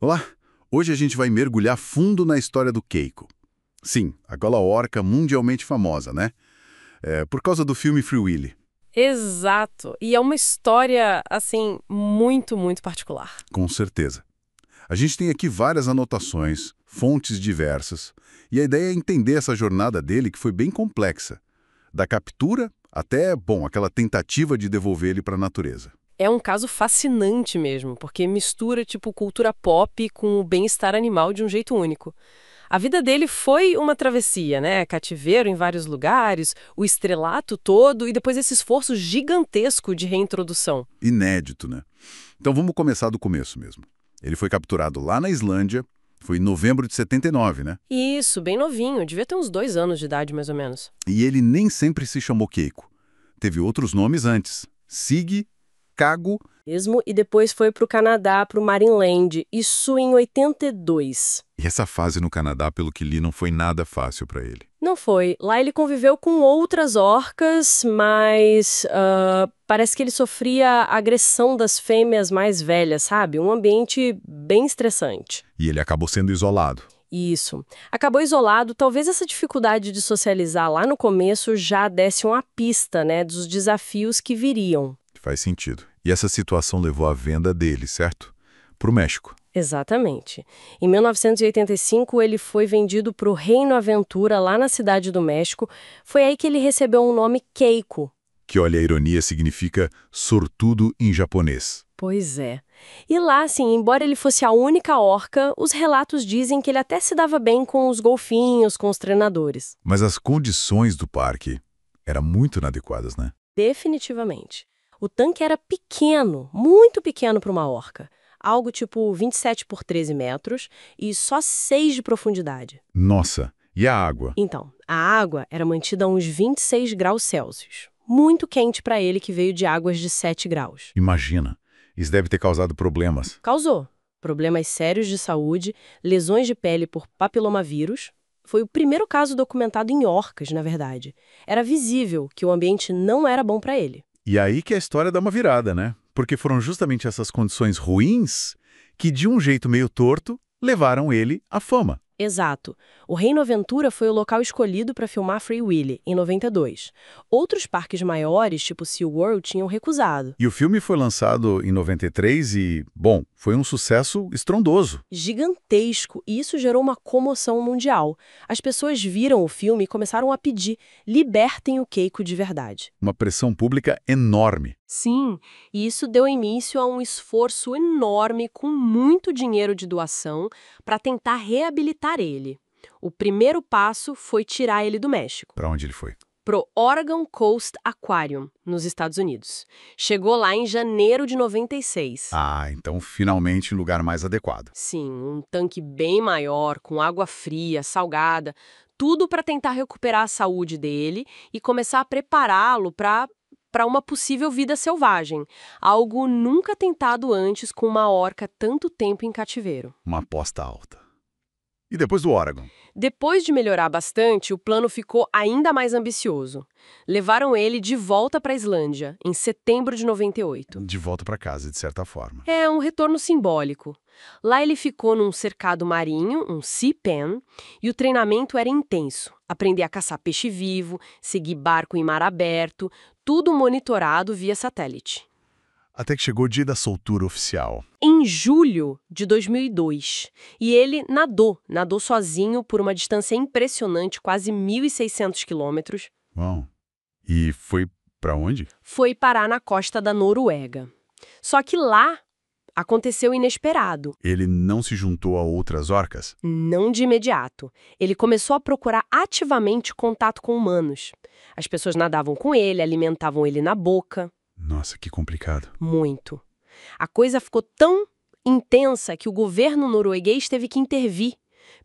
Olá! Hoje a gente vai mergulhar fundo na história do Keiko. Sim, aquela orca mundialmente famosa, né? Por causa do filme Free Willy. Exato. E é uma história, assim, muito, muito particular. Com certeza. A gente tem aqui várias anotações, fontes diversas, e a ideia é entender essa jornada dele que foi bem complexa. Da captura até, bom, aquela tentativa de devolver ele para a natureza. É um caso fascinante mesmo, porque mistura, tipo, cultura pop com o bem-estar animal de um jeito único. A vida dele foi uma travessia, né? Cativeiro em vários lugares, o estrelato todo e depois esse esforço gigantesco de reintrodução. Inédito, né? Então vamos começar do começo mesmo. Ele foi capturado lá na Islândia, foi em novembro de 79, né? Isso, bem novinho, devia ter uns 2 anos de idade, mais ou menos. E ele nem sempre se chamou Keiko. Teve outros nomes antes. Sig, Kago. Mesmo, e depois foi para o Canadá, para o Marineland, isso em 82. E essa fase no Canadá, pelo que li, não foi nada fácil para ele. Não foi. Lá ele conviveu com outras orcas, mas parece que ele sofria a agressão das fêmeas mais velhas, sabe? Um ambiente bem estressante. E ele acabou sendo isolado. Isso. Acabou isolado, talvez essa dificuldade de socializar lá no começo já desse uma pista, né, dos desafios que viriam. Faz sentido. E essa situação levou à venda dele, certo? Para o México. Exatamente. Em 1985, ele foi vendido para o Reino Aventura, lá na Cidade do México. Foi aí que ele recebeu o nome Keiko. Que, olha, a ironia significa sortudo em japonês. Pois é. E lá, assim, embora ele fosse a única orca, os relatos dizem que ele até se dava bem com os golfinhos, com os treinadores. Mas as condições do parque eram muito inadequadas, né? Definitivamente. O tanque era pequeno, muito pequeno para uma orca. Algo tipo 27 por 13 metros e só 6 de profundidade. Nossa, e a água? Então, a água era mantida a uns 26 graus Celsius. Muito quente para ele que veio de águas de 7 graus. Imagina, isso deve ter causado problemas. Causou problemas sérios de saúde, lesões de pele por papilomavírus. Foi o primeiro caso documentado em orcas, na verdade. Era visível que o ambiente não era bom para ele. E aí que a história dá uma virada, né? Porque foram justamente essas condições ruins que, de um jeito meio torto, levaram ele à fama. Exato. O Reino Aventura foi o local escolhido para filmar Free Willy, em 92. Outros parques maiores, tipo SeaWorld, tinham recusado. E o filme foi lançado em 93 e, bom, foi um sucesso estrondoso. Gigantesco, e isso gerou uma comoção mundial. As pessoas viram o filme e começaram a pedir: libertem o Keiko de verdade. Uma pressão pública enorme. Sim, e isso deu início a um esforço enorme com muito dinheiro de doação para tentar reabilitar ele. O primeiro passo foi tirar ele do México, Para onde ele foi? pro Oregon Coast Aquarium, nos Estados Unidos. Chegou lá em janeiro de 96. Ah, então finalmente um lugar mais adequado. Sim, um tanque bem maior, com água fria, salgada, tudo para tentar recuperar a saúde dele e começar a prepará-lo para uma possível vida selvagem, algo nunca tentado antes com uma orca tanto tempo em cativeiro. Uma aposta alta. E depois do Oregon? Depois de melhorar bastante, o plano ficou ainda mais ambicioso. Levaram ele de volta para a Islândia, em setembro de 98. De volta para casa, de certa forma. É um retorno simbólico. Lá ele ficou num cercado marinho, um sea pen, e o treinamento era intenso. Aprender a caçar peixe vivo, seguir barco em mar aberto, tudo monitorado via satélite. Até que chegou o dia da soltura oficial. Em julho de 2002, e ele nadou sozinho por uma distância impressionante, quase 1.600 quilômetros. Bom, e foi para onde? Foi parar na costa da Noruega. Só que lá aconteceu o inesperado. Ele não se juntou a outras orcas? Não de imediato. Ele começou a procurar ativamente contato com humanos. As pessoas nadavam com ele, alimentavam ele na boca. Nossa, que complicado. Muito. A coisa ficou tão intensa que o governo norueguês teve que intervir,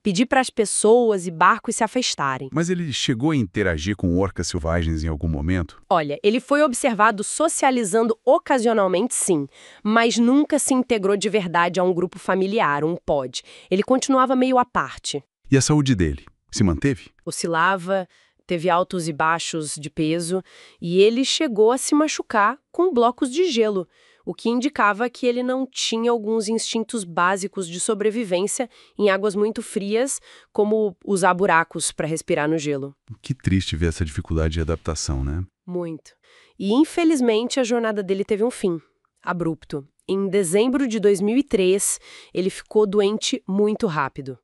pedir para as pessoas e barcos se afastarem. Mas ele chegou a interagir com orcas selvagens em algum momento? Olha, ele foi observado socializando ocasionalmente, sim, mas nunca se integrou de verdade a um grupo familiar, um pod. Ele continuava meio à parte. E a saúde dele? Se manteve? Oscilava, teve altos e baixos de peso, e ele chegou a se machucar com blocos de gelo. o que indicava que ele não tinha alguns instintos básicos de sobrevivência em águas muito frias, como usar buracos para respirar no gelo. Que triste ver essa dificuldade de adaptação, né? Muito. E, infelizmente, a jornada dele teve um fim abrupto. Em dezembro de 2003, ele ficou doente muito rápido.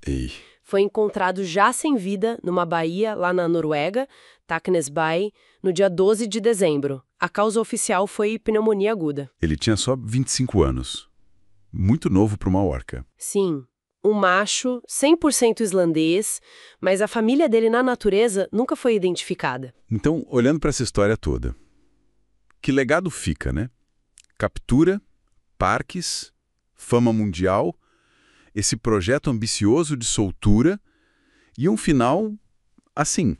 Ei, Foi encontrado já sem vida numa baía lá na Noruega, Taknes Bay, no dia 12 de dezembro. A causa oficial foi pneumonia aguda. ele tinha só 25 anos. Muito novo para uma orca. Sim, um macho 100% islandês, mas a família dele na natureza nunca foi identificada. Então, olhando para essa história toda, que legado fica, né? Captura, parques, fama mundial, esse projeto ambicioso de soltura e um final assim.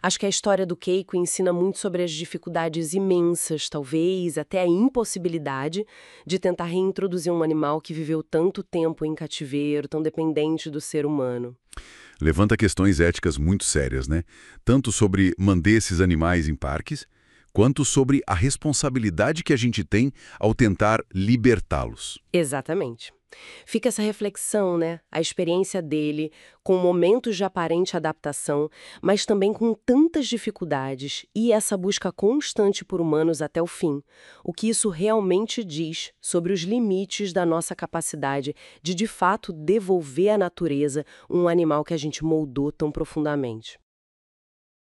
Acho que a história do Keiko ensina muito sobre as dificuldades imensas, talvez até a impossibilidade, de tentar reintroduzir um animal que viveu tanto tempo em cativeiro, tão dependente do ser humano. Levanta questões éticas muito sérias, né? Tanto sobre manter esses animais em parques, quanto sobre a responsabilidade que a gente tem ao tentar libertá-los. Exatamente. Fica essa reflexão, né? A experiência dele, com momentos de aparente adaptação, mas também com tantas dificuldades e essa busca constante por humanos até o fim. O que isso realmente diz sobre os limites da nossa capacidade de fato, devolver à natureza um animal que a gente moldou tão profundamente.